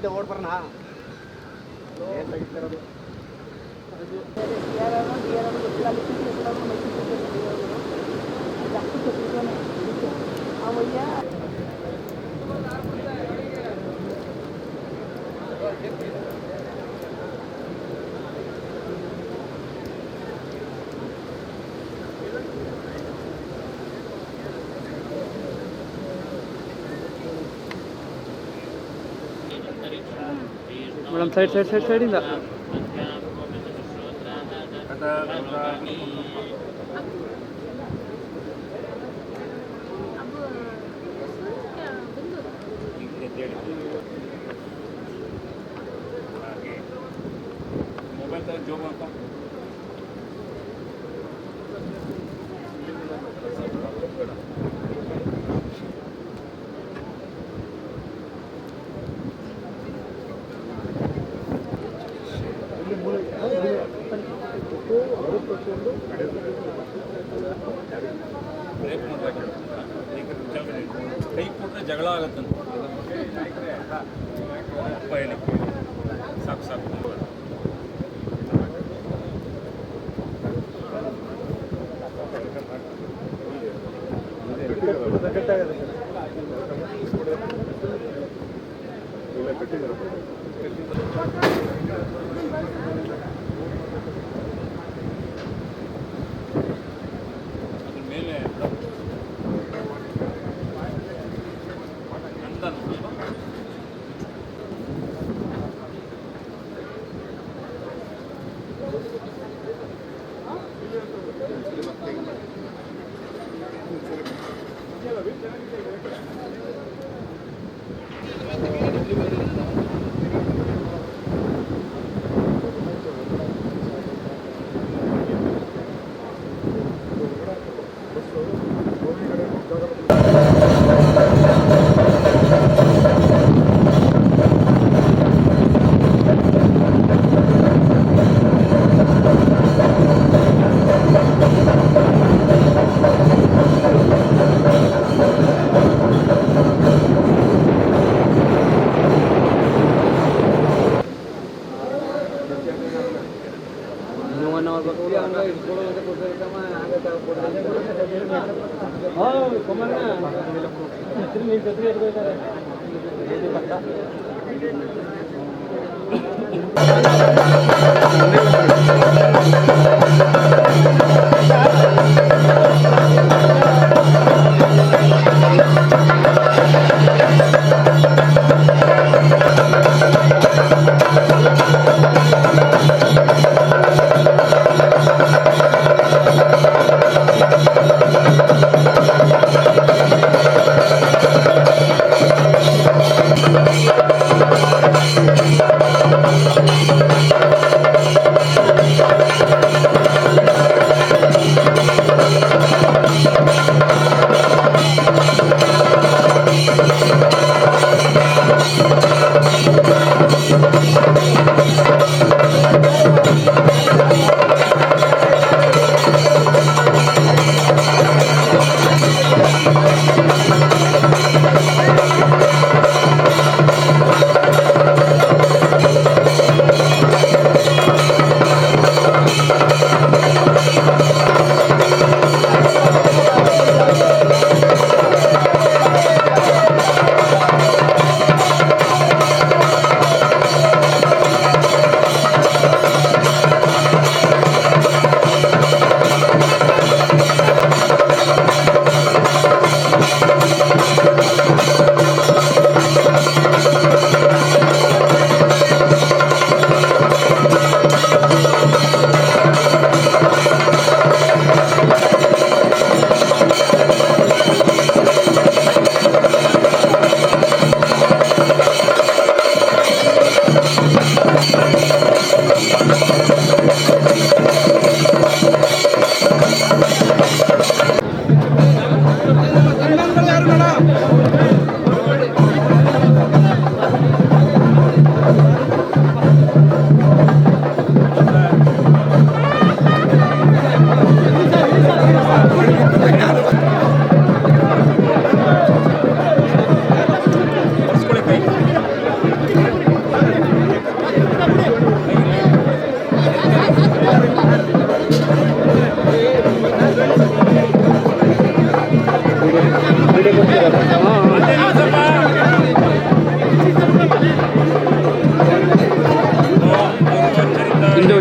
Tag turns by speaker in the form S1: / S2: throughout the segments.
S1: ಮುಂದೆ ಓಡ್ಬರೋಣ.
S2: ಮೇಡಮ್ ಸೈಡಿಂದ
S3: ಮೊಬೈಲ್ ತರ ಜೋಬ್ ಅಂತ ಕೈ ಕೊಟ್ಟರೆ ಜಗಳ ಆಗತ್ತಂತ ಅಪ್ಪ ಹೇಳಿ ಸಾಕು ಸಾಕು ಅದ್ರ ಮೇಲೆ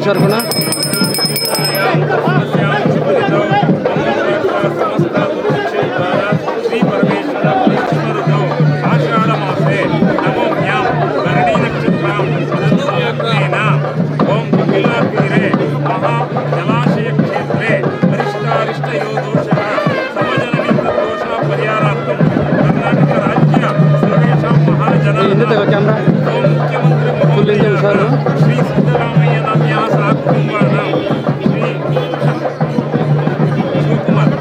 S2: ಹುಷಾರು ಕಣ. ಹಿಂದೆ ತಗೋ ಕ್ಯಾಮ್ರಾ ಫುಲ್ ಹಿಂದೆ ಹುಷಾರು.
S3: ಶ್ರೀ ಸಿದ್ದರಾಮಯ್ಯ ನಾಮ್ಯಃ ಸಹ ಕುಟುಂಬಾನಾಂ ಶ್ರೀ ಶಿವಕುಮಾರ್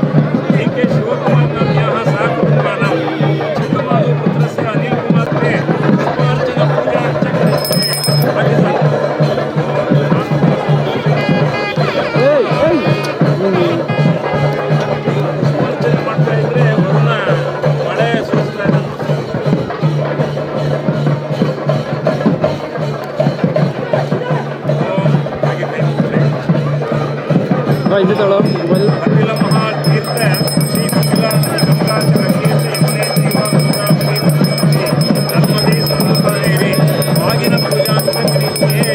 S3: ಡಿ.ಕೆ. ಶಿವಕುಮಾರ್ ನಾಮ್ಯಃ ಸಹ ಕುಟುಂಬಾನಾಂ ಚಿಕ್ಕಮಾದು ಪುತ್ರಸ್ಯ ಅನಿಲ್ ಕುಮಾರ್ ತೇ ಪುಷ್ಪಾರ್ಚನ ಪೂಜಾ ಅರ್ಚನೆ ಮಾಡ್ತಾ ಇದ್ರೆ ವರುಣ ಮಳೆ ಸುರಿಸ್ತಾ ಇದ್ದಾನೆ.
S2: ಹಿಂದೆ ತಗೊಳ್ಳೋ ಮೊಬೈಲ್.
S3: ಕಪಿಲ ಮಹಾತೀರ್ಥ ಶ್ರೀ ಕಮಲಾಚಲ ಕೀರ್ತಿ ಯಮುನೆ ನರ್ಮದೇ ಸಮುದ್ರೇರಿ ಆಗಿನ ಪೂಜಾಂತರಿಕೆ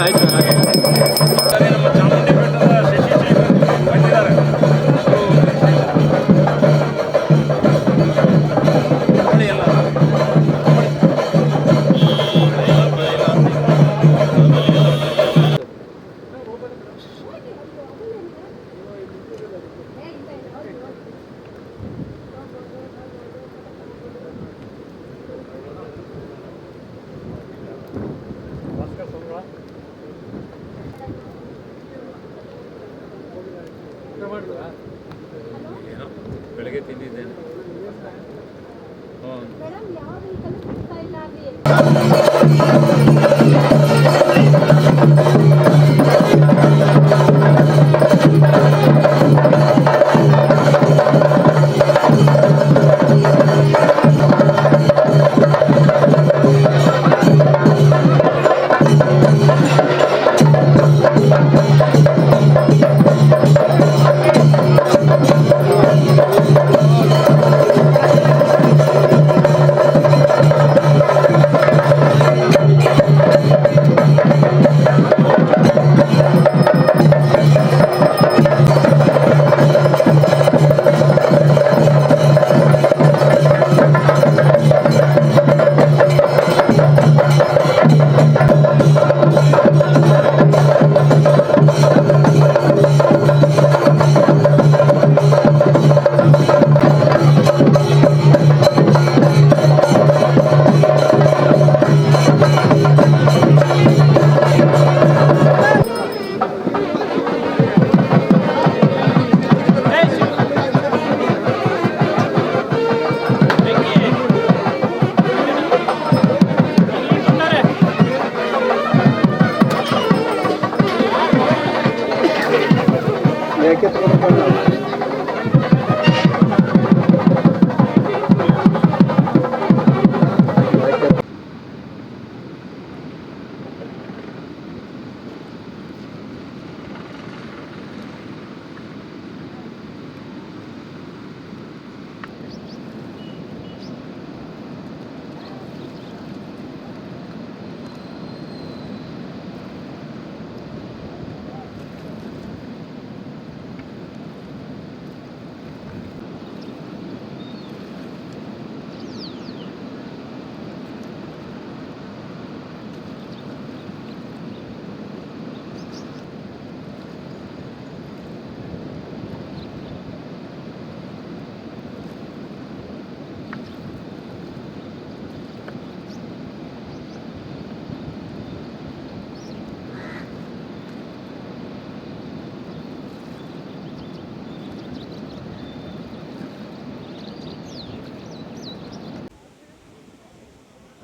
S2: ಆಯ್ತು.
S3: ನಮ್ಮ ಚಾಮುಂಡಿ ಬೆಟ್ಟದ ಶಶಿಶೇಖರ್ ಬಂದಿದ್ದಾರೆ. ನೋಡಿ ಎಲ್ಲ ಏನೋ ಬೆಳಗ್ಗೆ ತಿಂದಿದ್ದೇನೆ.
S1: ಮೇಡಮ್ ಯಾವ ವೆಹಿಕಲ್ ಸಿಗ್ತಾ ಇಲ್ಲ ಅಲ್ಲಿ.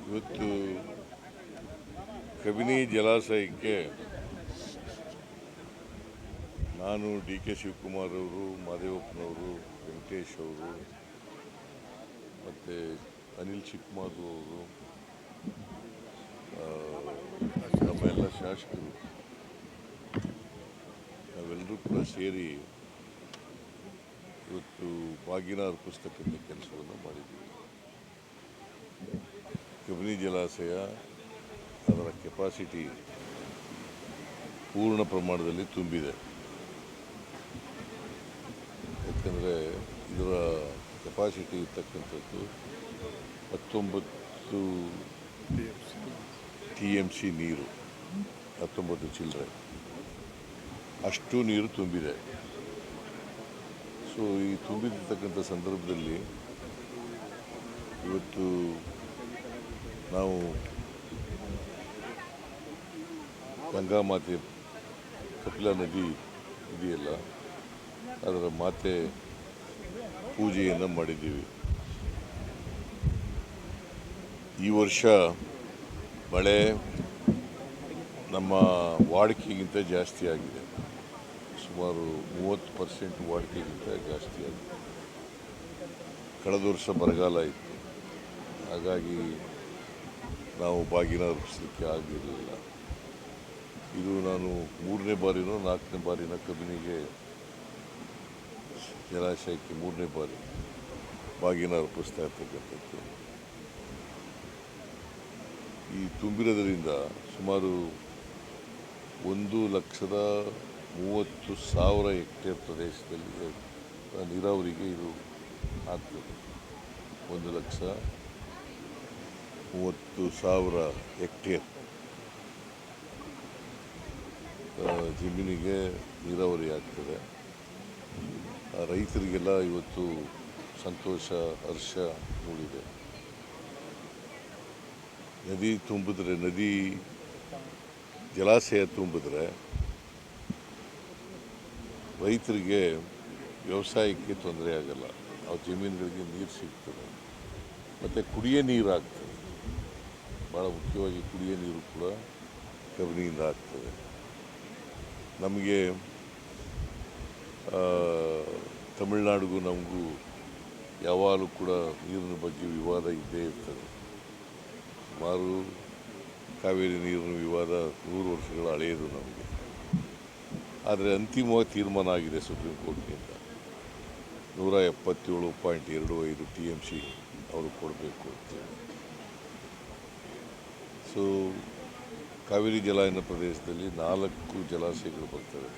S4: ಇವತ್ತು ಕಬಿನಿ ಜಲಾಶಯಕ್ಕೆ ನಾನು ಡಿ.ಕೆ. ಶಿವಕುಮಾರ್ ಅವರು, ಮಾದೇವಪ್ಪನವರು, ವೆಂಕಟೇಶ್ ಅವರು ಮತ್ತು ಅನಿಲ್ ಚಿಕ್ಕಮಾದು ಅವರು, ನಮ್ಮೆಲ್ಲ ಶಾಸಕರು ಸೇರಿ ಇವತ್ತು ಬಾಗಿನ ಅರ್ಪಿಸ್ತಕ್ಕಂಥ ಕೆಲಸವನ್ನು ಮಾಡಿದ್ದೀವಿ. ಕಬಿನಿ ಜಲಾಶಯ ಅದರ ಕೆಪಾಸಿಟಿ ಪೂರ್ಣ ಪ್ರಮಾಣದಲ್ಲಿ ತುಂಬಿದೆ. ಯಾಕಂದರೆ ಇದರ ಕೆಪಾಸಿಟಿ ಇರ್ತಕ್ಕಂಥದ್ದು 19 TMC ನೀರು, 19 ಚಿಲ್ಲರೆ ಅಷ್ಟು ನೀರು ತುಂಬಿದೆ. ಸೊ ಈ ತುಂಬಿರ್ತಕ್ಕಂಥ ಸಂದರ್ಭದಲ್ಲಿ ಇವತ್ತು ನಾವು ಗಂಗಾ ಮಾತೆ ಕಪಿಲಾ ನದಿ ಇದೆಯಲ್ಲ, ಅದರ ಮಾತೆ ಪೂಜೆಯನ್ನು ಮಾಡಿದ್ದೀವಿ. ಈ ವರ್ಷ ಮಳೆ ನಮ್ಮ ವಾಡಿಕೆಗಿಂತ ಜಾಸ್ತಿ ಆಗಿದೆ. ಸುಮಾರು 30% ವಾಡಿಕೆಗಿಂತ ಜಾಸ್ತಿ ಆಗಿದೆ. ಕಳೆದ ವರ್ಷ ಬರಗಾಲ ಇತ್ತು, ಹಾಗಾಗಿ ನಾವು ಬಾಗಿನ ಅರ್ಪಿಸಲಿಕ್ಕೆ ಆಗಿರಲಿಲ್ಲ. ಇದು ನಾನು 3ನೇ ಬಾರಿನೋ 4ನೇ ಬಾರಿನ ಕಬಿನಿಗೆ ಜಲಾಶಯಕ್ಕೆ 3ನೇ ಬಾರಿ ಬಾಗಿನ ಅರ್ಪಿಸ್ತಾ ಇರ್ತಕ್ಕಂಥದ್ದು. ಈ ತುಂಬಿರೋದ್ರಿಂದ ಸುಮಾರು 1,30,30,000 ಹೆಕ್ಟೇರ್ ಪ್ರದೇಶದಲ್ಲಿ ನೀರಾವರಿಗೆ ಇದು ಆಗ್ತದೆ. 1,30,000 ಹೆಕ್ಟೇರ್ ಜಮೀನಿಗೆ ನೀರಾವರಿ ಆಗ್ತದೆ. ರೈತರಿಗೆಲ್ಲ ಇವತ್ತು ಸಂತೋಷ, ಹರ್ಷ ಮೂಡಿದೆ. ನದಿ ತುಂಬಿದ್ರೆ, ನದಿ ಜಲಾಶಯ ತುಂಬಿದ್ರೆ ರೈತರಿಗೆ ವ್ಯವಸಾಯಕ್ಕೆ ತೊಂದರೆ ಆಗಲ್ಲ. ಆ ಜಮೀನುಗಳಿಗೆ ನೀರು ಸಿಗ್ತದೆ ಮತ್ತು ಕುಡಿಯೋ ನೀರು ಆಗ್ತದೆ. ಭಾಳ ಮುಖ್ಯವಾಗಿ ಕುಡಿಯೋ ನೀರು ಕೂಡ ಕಬಿನಿಯಿಂದ ಆಗ್ತದೆ. ನಮಗೆ ತಮಿಳುನಾಡಿಗೂ ನಮಗೂ ಯಾವಾಗಲೂ ಕೂಡ ನೀರಿನ ಬಗ್ಗೆ ವಿವಾದ ಇದ್ದೇ ಇರ್ತದೆ. ಸುಮಾರು ಕಾವೇರಿ ನೀರಿನ ವಿವಾದ 100 ವರ್ಷಗಳ ಹಳೆಯದು ನಮಗೆ. ಆದರೆ ಅಂತಿಮವಾಗಿ ತೀರ್ಮಾನ ಆಗಿದೆ ಸುಪ್ರೀಂ ಕೋರ್ಟ್ನಿಂದ 177.25 TMC ಅವರು ಕೊಡಬೇಕು ಅಂತೇಳಿ. ಸೊ ಕಾವೇರಿ ಜಲಾನಯನ ಪ್ರದೇಶದಲ್ಲಿ 4 ಜಲಾಶಯಗಳು ಬರ್ತವೆ.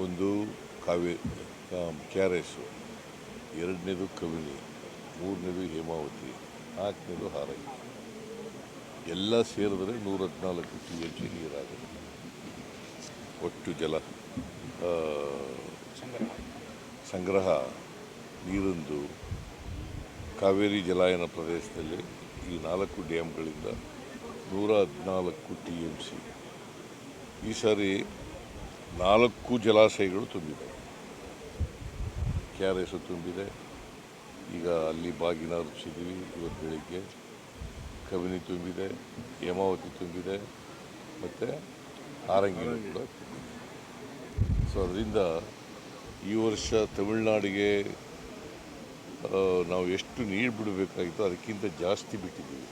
S4: ಒಂದು KRS, 2ನೇದು ಕಬಿನಿ, 3ನೇದು ಹೇಮಾವತಿ, 4ನೇದು ಹಾರಂಗಿ. ಎಲ್ಲ ಸೇರಿದ್ರೆ 114 TMC ನೀರಾಗುತ್ತೆ. ಒಟ್ಟು ಜಲ ಸಂಗ್ರಹ ನೀರಿಂದು ಕಾವೇರಿ ಜಲಾನಯನ ಪ್ರದೇಶದಲ್ಲಿ ಈ 4 ಡ್ಯಾಮ್ಗಳಿಂದ 114 TMC. ಈ ಸಾರಿ 4 ಜಲಾಶಯಗಳು ತುಂಬಿದೆ. KRS ತುಂಬಿದೆ, ಈಗ ಅಲ್ಲಿ ಬಾಗಿನ ಅರ್ಪಿಸಿದ್ದೀವಿ ಇವತ್ತು ಬೆಳಿಗ್ಗೆ. ಕಬಿನಿ ತುಂಬಿದೆ, ಹೇಮಾವತಿ ತುಂಬಿದೆ ಮತ್ತು ಹಾರಂಗಿನೂ ಕೂಡ ತುಂಬಿದೆ. ಸೊ ಅದರಿಂದ ಈ ವರ್ಷ ತಮಿಳುನಾಡಿಗೆ ನಾವು ಎಷ್ಟು ನೀರು ಬಿಡಬೇಕಾಗಿತ್ತು ಅದಕ್ಕಿಂತ ಜಾಸ್ತಿ ಬಿಟ್ಟಿದ್ದೀವಿ.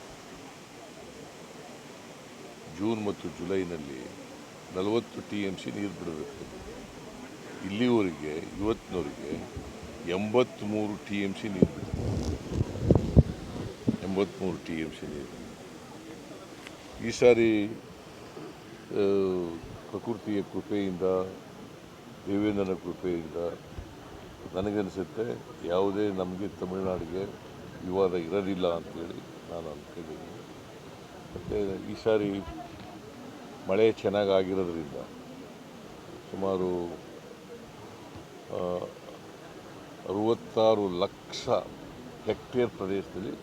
S4: ಜೂನ್ ಮತ್ತು ಜುಲೈನಲ್ಲಿ 40 TMC ನೀರು ಬಿಡಬೇಕು. ಇಲ್ಲಿವರೆಗೆ ಇವತ್ತಿನವರೆಗೆ 83 TMC ನೀರು ಬಿಟ್ಟಿದೆ. 83 TMC ನೀರು. ಈ ಸಾರಿ ಪ್ರಕೃತಿಯ ಕೃಪೆಯಿಂದ, ದೇವೇಂದ್ರನ ಕೃಪೆಯಿಂದ ನನಗನ್ನಿಸುತ್ತೆ ಯಾವುದೇ ನಮಗೆ ತಮಿಳುನಾಡಿಗೆ ವಿವಾದ ಇರೋದಿಲ್ಲ ಅಂಥೇಳಿ ನಾನು ಅಂದ್ಕೊಂಡಿದ್ದೀನಿ. ಮತ್ತು ಈ ಸಾರಿ ಮಳೆ ಚೆನ್ನಾಗಾಗಿರೋದ್ರಿಂದ ಸುಮಾರು 66 ಲಕ್ಷ ಹೆಕ್ಟೇರ್ ಪ್ರದೇಶದಲ್ಲಿ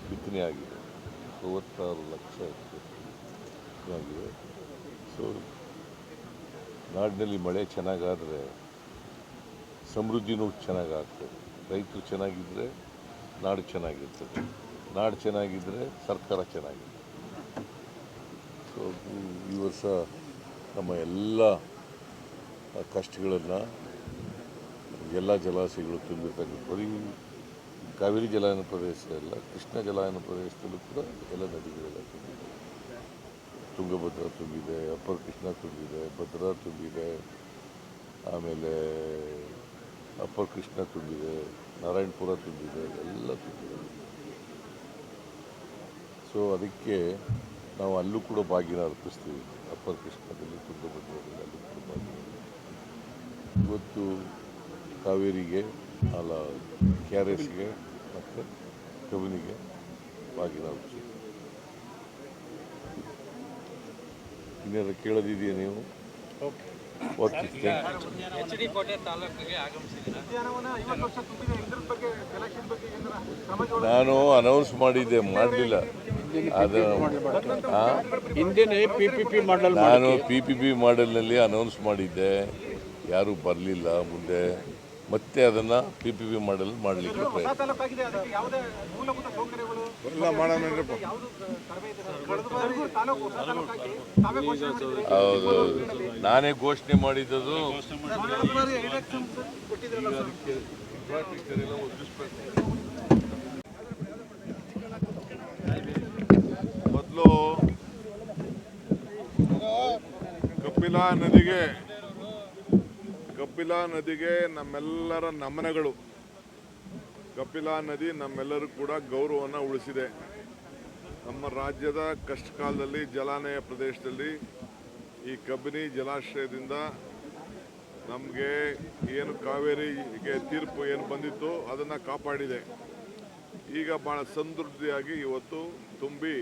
S4: ಬಿತ್ತನೆ ಆಗಿದೆ. 66 ಲಕ್ಷ ಹೆಕ್ಟೇರ್ ಆಗಿದೆ. ಸೊ ನಾಡಿನಲ್ಲಿ ಮಳೆ ಚೆನ್ನಾಗಾದರೆ ಸಮೃದ್ಧಿನೂ ಚೆನ್ನಾಗಾಗ್ತದೆ. ರೈತರು ಚೆನ್ನಾಗಿದ್ದರೆ ನಾಡು ಚೆನ್ನಾಗಿರ್ತದೆ, ನಾಡು ಚೆನ್ನಾಗಿದ್ದರೆ ಸರ್ಕಾರ ಚೆನ್ನಾಗಿರ್ತದೆ. ಸೊ ಈ ವರ್ಷ ನಮ್ಮ ಎಲ್ಲ ಕಷ್ಟಗಳನ್ನು ಎಲ್ಲ ಜಲಾಶಯಗಳು ತುಂಬಿರ್ತಕ್ಕಂಥ ಬರೀ ಕಾವೇರಿ ಜಲಾನಯನ ಪ್ರದೇಶ ಎಲ್ಲ, ಕೃಷ್ಣ ಜಲಾನಯನ ಪ್ರದೇಶದಲ್ಲೂ ಕೂಡ ಎಲ್ಲ ನದಿಗಳೆಲ್ಲ ತುಂಬಿದೆ. ತುಂಗಭದ್ರಾ ತುಂಬಿದೆ, ಅಪ್ಪರ್ ಕೃಷ್ಣ ತುಂಬಿದೆ, ಭದ್ರಾ ತುಂಬಿದೆ, ಆಮೇಲೆ ಅಪ್ಪರ್ ಕೃಷ್ಣ ತುಂಬಿದೆ, ನಾರಾಯಣಪುರ ತುಂಬಿದೆ, ಎಲ್ಲ ತುಂಬಿದೆ. ಸೊ ಅದಕ್ಕೆ ನಾವು ಅಲ್ಲೂ ಕೂಡ ಬಾಗಿನ ಅರ್ಪಿಸ್ತೀವಿ. ಅಪ್ಪರ್ ಕೃಷ್ಣದಲ್ಲಿ ತುಂಗಭದ್ರದಲ್ಲಿ ಅಲ್ಲೂ ಕೂಡ ಬಾಗಿನ. ಇವತ್ತು ಕಾವೇರಿಗೆ ಅಲ್ಲ KRSಗೆ ಮತ್ತು ಕಬಿನಿಗೆ ಬಾಗಿನ ಅರ್ಪಿಸ್ತೀವಿ. ಇನ್ನೇನು ಕೇಳೋದಿದೆಯಾ ನೀವು? ಓಕೆ,
S2: HD ಕೋಟೆ ತಾಲೂಕಿಗೆ ಆಗಮಿಸಿದ್ದೀರಾ?
S4: ನಾನು ಅನೌನ್ಸ್ ಮಾಡಿದ್ದೆ, ಮಾಡಲಿಲ್ಲ. ಅದು ನಾನು PPP ಮಾಡೆಲ್ನಲ್ಲಿ ಅನೌನ್ಸ್ ಮಾಡಿದ್ದೆ, ಯಾರೂ ಬರಲಿಲ್ಲ ಮುಂದೆ. ಮತ್ತೆ ಅದನ್ನು PPP ಮಾಡೆಲ್ ಮಾಡಲಿಕ್ಕೆ ಹೌದು, ನಾನೇ ಘೋಷಣೆ ಮಾಡಿದ್ದು.
S5: ಮೊದಲು ಕಪಿಲಾ ನದಿಗೆ ನಮ್ಮೆಲ್ಲರ ನಮನಗಳು. ಕಪಿಲಾ ನದಿ ನಮ್ಮೆಲ್ಲರೂ ಕೂಡ ಗೌರವವನ್ನು ಉಳಿಸಿದೆ. ನಮ್ಮ ರಾಜ್ಯದ ಕಷ್ಟ ಕಾಲದಲ್ಲಿ ಜಲಾನಯ ಪ್ರದೇಶದಲ್ಲಿ ಈ ಕಬಿನಿ ಜಲಾಶಯದಿಂದ ನಮಗೆ ಏನು ಕಾವೇರಿಗೆ ತೀರ್ಪು ಏನು ಬಂದಿತ್ತು ಅದನ್ನು ಕಾಪಾಡಿದೆ. ಈಗ ಭಾಳ ಸಮೃದ್ಧಿಯಾಗಿ ಇವತ್ತು ತುಂಬಿ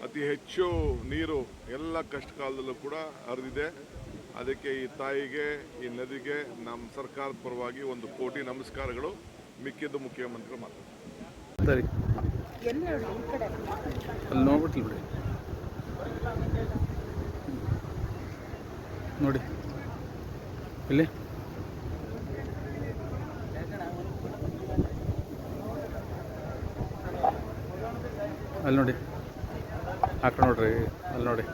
S5: ಅತಿ ಹೆಚ್ಚು ನೀರು ಎಲ್ಲ ಕಷ್ಟ ಕಾಲದಲ್ಲೂ ಕೂಡ ಹರಿದಿದೆ. ಅದಕ್ಕೆ ಈ ತಾಯಿಗೆ, ಈ ನದಿಗೆ ನಮ್ಮ ಸರ್ಕಾರದ ಪರವಾಗಿ 1 ಕೋಟಿ ನಮಸ್ಕಾರಗಳು. ಮಿಕ್ಕಿದ್ದು ಮುಖ್ಯಮಂತ್ರಿ ಮಾತಾಡ್ತಾರೆ.
S2: ಸರಿ, ಅಲ್ಲಿ ನೋಡ್ಬಿಟ್ಲಿ ಬಿಡಿ, ನೋಡಿ ಇಲ್ಲಿ ಅಲ್ಲಿ ನೋಡಿ, ಹಾಕ ನೋಡ್ರಿ, ಅಲ್ಲಿ ನೋಡಿ.